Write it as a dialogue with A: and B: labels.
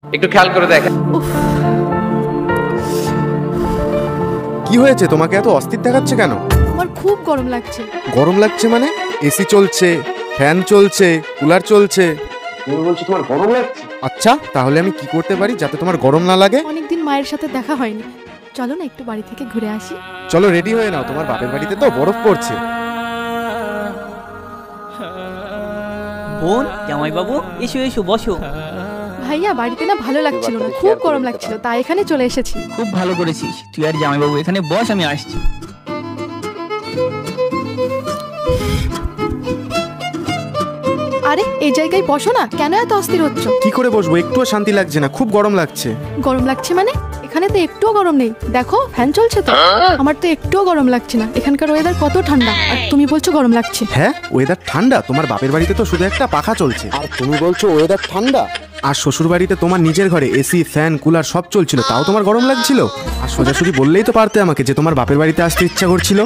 A: একটু খেয়াল করে দেখেন।
B: কি হয়েছে, তোমাকে এত অস্থির দেখাচ্ছে কেন?
C: আমার খুব গরম লাগছে।
B: গরম লাগছে মানে? এসি চলছে, ফ্যান চলছে, কুলার চলছে, তুমি বলছো তোমার গরম লাগছে? আচ্ছা, তাহলে আমি কি করতে পারি যাতে তোমার গরম না লাগে?
C: অনেকদিন মায়ের সাথে দেখা হয়নি, চলো না একটু বাড়ি থেকে ঘুরে আসি।
B: চলো রেডি হয়ে নাও, তোমার বাপের বাড়িতে তো বরফ পড়ছে।
D: বোন, জামাইবাবু, এসো এসো বসো।
C: ভাইয়া বাড়িতে না ভালো লাগছিল না, খুব গরম লাগছিল, তাই এখানে চলে এসেছি।
D: খুব ভালো করেছিস, তুই আর জামাইবাবু এখানে বস, আমি আসছি।
C: আরে এই জায়গায় বসো না, কেন এত অস্থির হচ্ছ?
B: কি করে বসবো, একটুও শান্তি লাগছে না, খুব গরম লাগছে।
C: গরম লাগছে মানে? এখানে তো একটুও গরম নেই, দেখো ফ্যান চলছে তো। আমার তো একটুও গরম লাগছে না, এখানকার ওয়েদার কত ঠান্ডা, আর তুমি বলছো গরম লাগছে।
B: হ্যাঁ, ওয়েদার ঠান্ডা? তোমার বাপের বাড়িতে তো শুধু একটা পাখা চলছে, আর তুমি বলছো ওয়েদার ঠান্ডা? আর শ্বশুর বাড়িতে তোমার নিজের ঘরে এসি, ফ্যান, কুলার সব চলছিল, তাও তোমার গরম লাগছিল? আর সোজাসুজি বললেই তো পারতে আমাকে যে তোমার বাপের বাড়িতে আসতে ইচ্ছা করছিল।